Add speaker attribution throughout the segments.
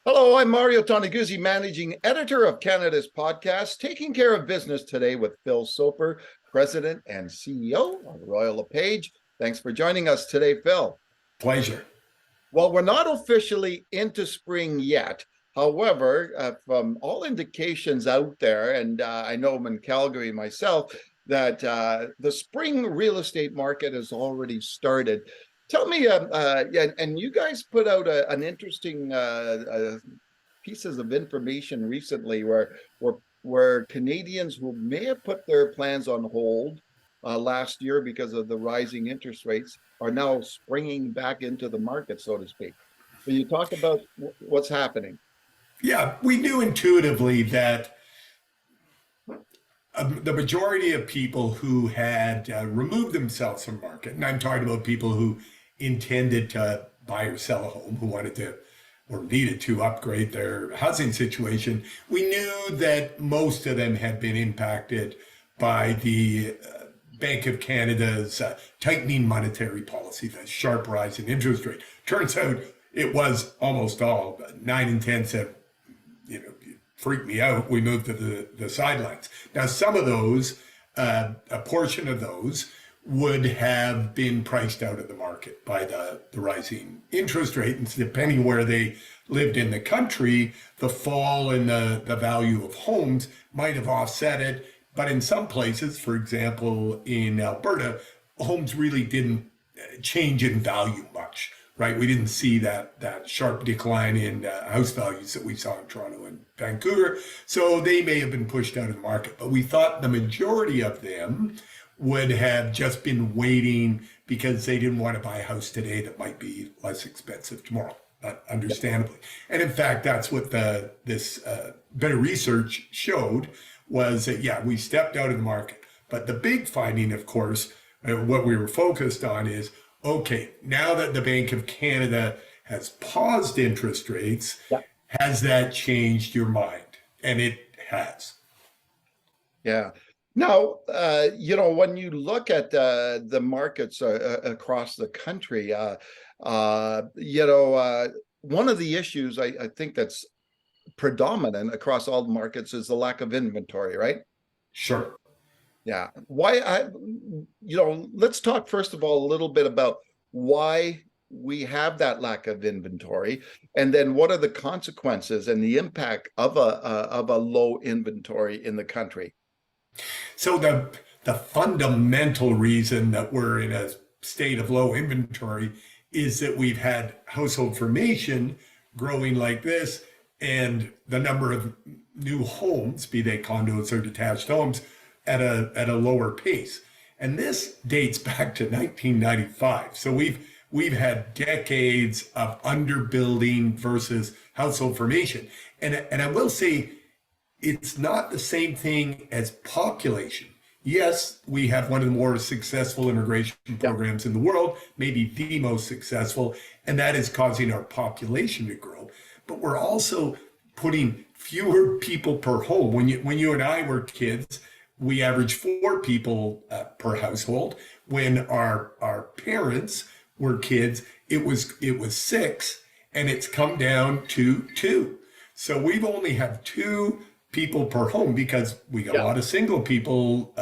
Speaker 1: Hello, I'm Mario Toneguzzi, managing editor of Canada's podcast, Taking Care of Business today with Phil Soper, President and CEO of Royal LePage. Thanks for joining us today, Phil.
Speaker 2: Pleasure.
Speaker 1: Well, we're not officially into spring yet. However, from all indications out there, and I know I'm in Calgary myself, that the spring real estate market has already started. Tell me, and you guys put out an interesting pieces of information recently where Canadians who may have put their plans on hold last year because of the rising interest rates are now springing back into the market, so to speak. So you talk about what's happening.
Speaker 2: Yeah, we knew intuitively that the majority of people who had removed themselves from market, and I'm talking about people who intended to buy or sell a home, who wanted to or needed to upgrade their housing situation, we knew that most of them had been impacted by the Bank of Canada's tightening monetary policy, the sharp rise in interest rate. Turns out it was almost all, 9 in 10 said, freaked me out. We moved to the sidelines. Now, some of those, a portion of those, would have been priced out of the market by the rising interest rate. And depending where they lived in the country, the fall in the value of homes might have offset it. But in some places, for example, in Alberta, homes really didn't change in value much. Right, we didn't see that sharp decline in house values that we saw in Toronto and Vancouver, so they may have been pushed out of the market. But we thought the majority of them would have just been waiting because they didn't want to buy a house today that might be less expensive tomorrow, understandably. And in fact, that's what this bit of research showed, was that, yeah, we stepped out of the market. But the big finding, of course, what we were focused on is, okay, now that the Bank of Canada has paused interest rates, has that changed your mind? And it has.
Speaker 1: Yeah. Now, when you look at the markets across the country, one of the issues I think that's predominant across all the markets is the lack of inventory, right?
Speaker 2: Sure.
Speaker 1: Yeah. Let's talk first of all a little bit about why we have that lack of inventory, and then what are the consequences and the impact of a low inventory in the country.
Speaker 2: So the fundamental reason that we're in a state of low inventory is that we've had household formation growing like this, and the number of new homes, be they condos or detached homes, at a lower pace. And this dates back to 1995. So we've had decades of underbuilding versus household formation. And I will say it's not the same thing as population. Yes, we have one of the more successful immigration programs in the world, maybe the most successful, and that is causing our population to grow. But we're also putting fewer people per home. When you and I were kids, we averaged 4 people per household. When our parents were kids, it was 6, and it's come down to 2. So we've only have 2 people per home because we got a lot of single people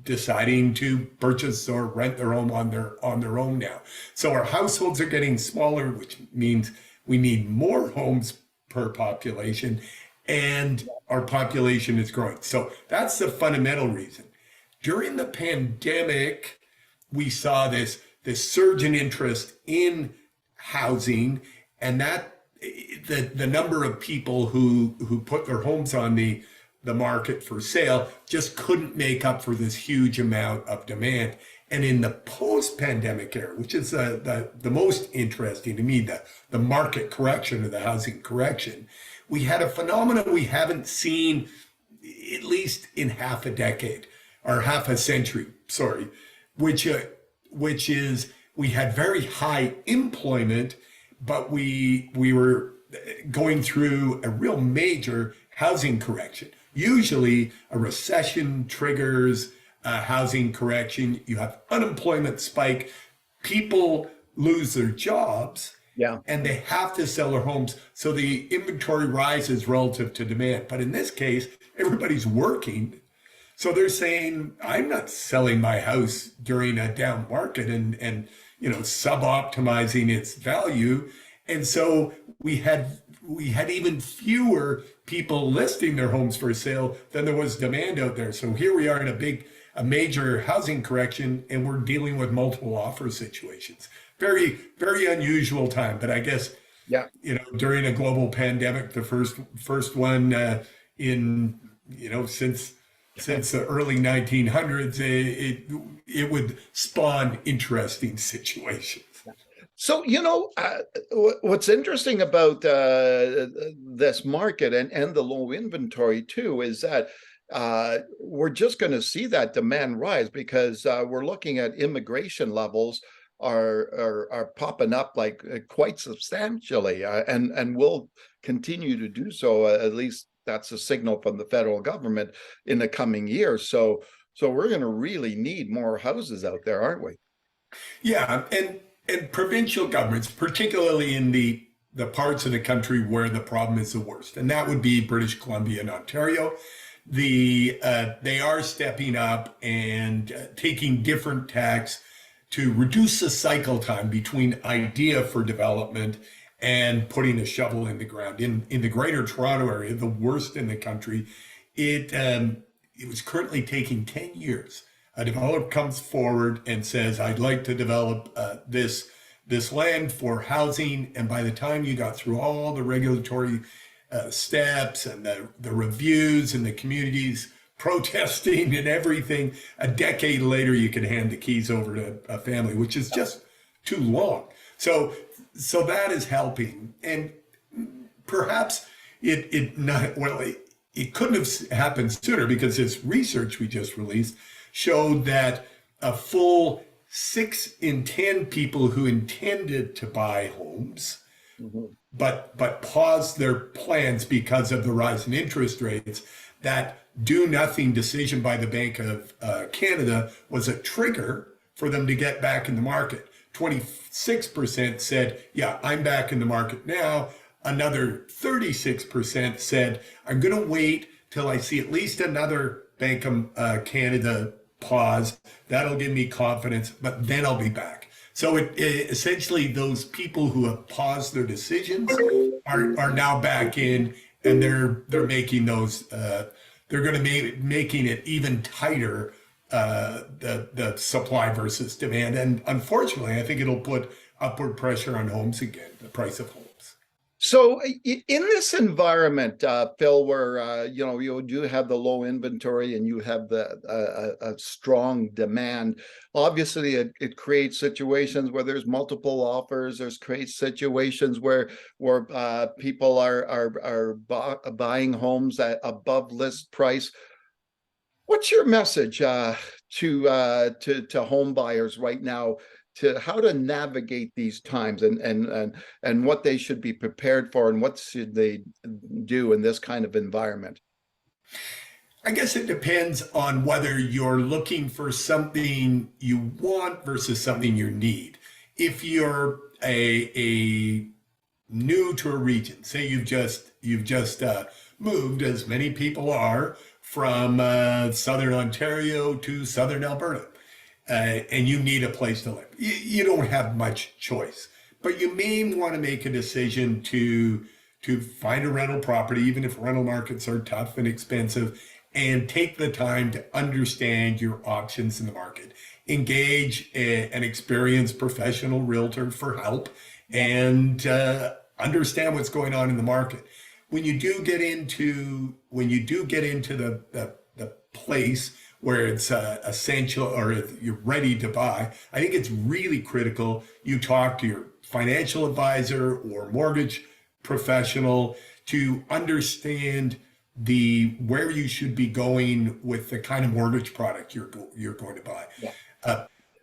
Speaker 2: deciding to purchase or rent their home on their own now. So our households are getting smaller, which means we need more homes per population, and our population is growing. So that's the fundamental reason. During the pandemic, we saw this surge in interest in housing, and that the number of people who put their homes on the market for sale just couldn't make up for this huge amount of demand. And in the post-pandemic era, which is the most interesting to me, the market correction or the housing correction, we had a phenomenon we haven't seen at least in half a decade or half a century, which is we had very high employment, but we were going through a real major housing correction. Usually a recession triggers a housing correction. You have unemployment spike, people lose their jobs,
Speaker 1: Yeah.
Speaker 2: and they have to sell their homes. So the inventory rises relative to demand. But in this case, everybody's working. So they're saying, I'm not selling my house during a down market and sub-optimizing its value. And so we had even fewer people listing their homes for sale than there was demand out there. So here we are in a major housing correction, and we're dealing with multiple offer situations. Very, very unusual time. But I guess,
Speaker 1: Yeah.
Speaker 2: during a global pandemic, the first one since the early 1900s, it would spawn interesting situations.
Speaker 1: So, what's interesting about this market and the low inventory too is that we're just going to see that demand rise because we're looking at immigration levels are popping up like quite substantially, and will continue to do so. At least that's a signal from the federal government in the coming years. So we're going to really need more houses out there, aren't we?
Speaker 2: Yeah, and provincial governments, particularly in the parts of the country where the problem is the worst, and that would be British Columbia and Ontario. They are stepping up and taking different tacks to reduce the cycle time between idea for development and putting a shovel in the ground. In the Greater Toronto Area, the worst in the country, it was currently taking 10 years. A developer comes forward and says, I'd like to develop this land for housing. And by the time you got through all the regulatory steps and the reviews and the communities protesting and everything, a decade later, you can hand the keys over to a family, which is just too long. So that is helping. And perhaps it couldn't have happened sooner, because this research we just released showed that a full 6 in 10 people who intended to buy homes, but paused their plans because of the rise in interest rates, that do nothing decision by the Bank of Canada was a trigger for them to get back in the market. 26% said, yeah, I'm back in the market now. Another 36% said, I'm going to wait till I see at least another Bank of Canada pause. That'll give me confidence, but then I'll be back. So it essentially, those people who have paused their decisions are now back in, and they're making those. They're going to be making it even tighter, the supply versus demand, and unfortunately, I think it'll put upward pressure on homes again, the price of homes.
Speaker 1: So in this environment, Phil, where you do have the low inventory and you have a strong demand, obviously it creates situations where there's multiple offers. There's creates situations where people are buying homes at above list price. What's your message to home buyers right now, to how to navigate these times and what they should be prepared for, and what should they do in this kind of environment?
Speaker 2: I guess it depends on whether you're looking for something you want versus something you need. If you're a new to a region, say you've just moved, as many people are, from southern Ontario to southern Alberta, and you need a place to live. You don't have much choice, but you may want to make a decision to find a rental property, even if rental markets are tough and expensive, and take the time to understand your options in the market. Engage an experienced professional realtor for help, and understand what's going on in the market. When you do get into the place where it's essential, or you're ready to buy, I think it's really critical you talk to your financial advisor or mortgage professional to understand where you should be going with the kind of mortgage product you're going to buy. Yeah.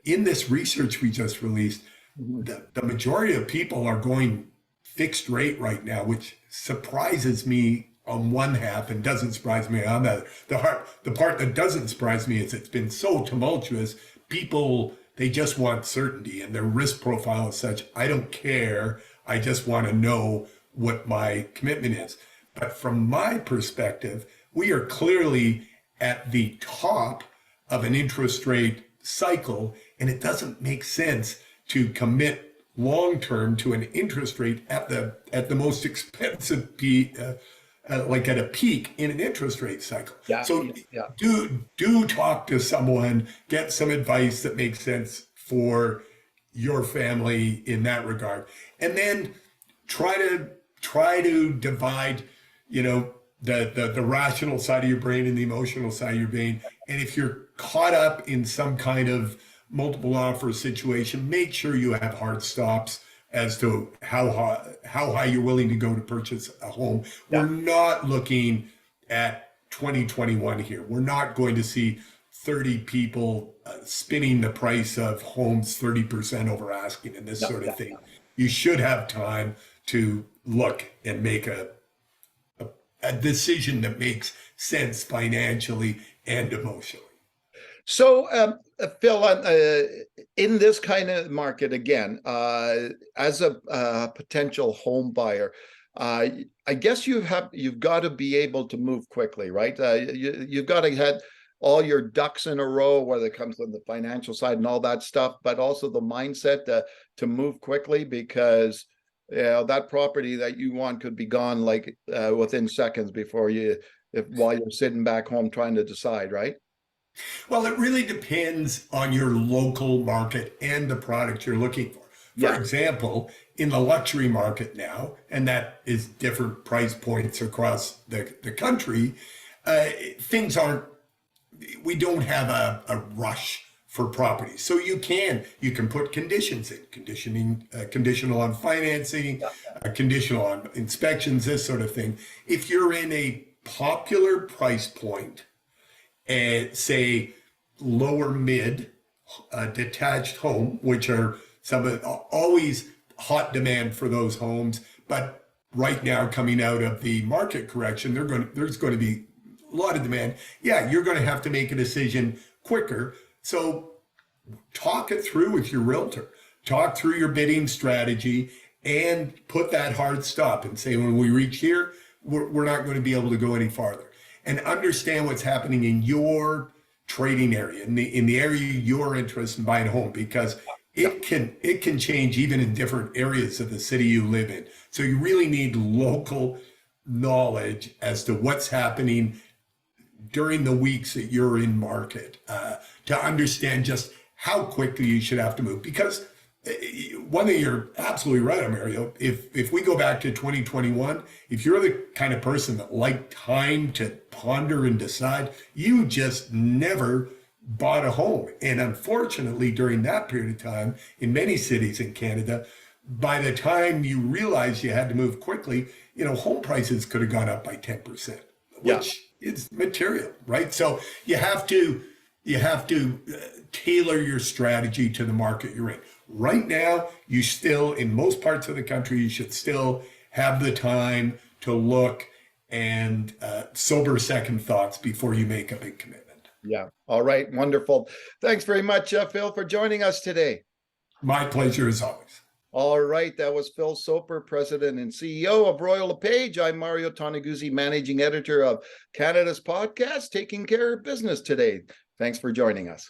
Speaker 2: In this research we just released, the majority of people are going fixed rate right now, which surprises me on one half and doesn't surprise me on the other. The part that doesn't surprise me is it's been so tumultuous. People, they just want certainty, and their risk profile is such, I don't care. I just want to know what my commitment is. But from my perspective, we are clearly at the top of an interest rate cycle, and it doesn't make sense to commit long term to an interest rate at the most expensive like at a peak in an interest rate cycle.
Speaker 1: Yeah,
Speaker 2: So
Speaker 1: yeah.
Speaker 2: do talk to someone, get some advice that makes sense for your family in that regard, and then try to divide, the rational side of your brain and the emotional side of your brain. And if you're caught up in some kind of multiple offer situation, make sure you have hard stops as to how high you're willing to go to purchase a home.
Speaker 1: Yeah.
Speaker 2: We're not looking at 2021 here. We're not going to see 30 people spinning the price of homes 30% over asking and this sort of thing. You should have time to look and make a decision that makes sense financially and emotionally.
Speaker 1: So, Phil, in this kind of market, again, as a potential home buyer, I guess you've got to be able to move quickly, right? You've got to have all your ducks in a row, whether it comes from the financial side and all that stuff, but also the mindset to move quickly, because that property that you want could be gone like within seconds while you're sitting back home trying to decide, right?
Speaker 2: Well, it really depends on your local market and the product you're looking for. For example, in the luxury market now, and that is different price points across the country, we don't have a rush for property. So you can put conditions in, conditional on financing, conditional on inspections, this sort of thing. If you're in a popular price point, and say lower mid detached home, which are always hot demand for those homes, but right now coming out of the market correction, there's going to be a lot of demand. Yeah, you're going to have to make a decision quicker. So talk it through with your realtor, talk through your bidding strategy, and put that hard stop and say, when we reach here, we're not going to be able to go any farther. And understand what's happening in your trading area, in the area you're interested in buying a home, because it can change even in different areas of the city you live in. So you really need local knowledge as to what's happening during the weeks that you're in market, to understand just how quickly you should have to move. Because one thing you're absolutely right on, Mario, if we go back to 2021, if you're the kind of person that liked time to ponder and decide, you just never bought a home. And unfortunately, during that period of time, in many cities in Canada, by the time you realized you had to move quickly, home prices could have gone up by 10%, which is material, right? So you have to tailor your strategy to the market you're in. Right now, you still, in most parts of the country, you should still have the time to look and sober second thoughts before you make a big commitment.
Speaker 1: Yeah. All right. Wonderful. Thanks very much, Phil, for joining us today.
Speaker 2: My pleasure as always.
Speaker 1: All right. That was Phil Soper, President and CEO of Royal LePage. I'm Mario Toneguzzi, Managing Editor of Canada's Podcast, Taking Care of Business today. Thanks for joining us.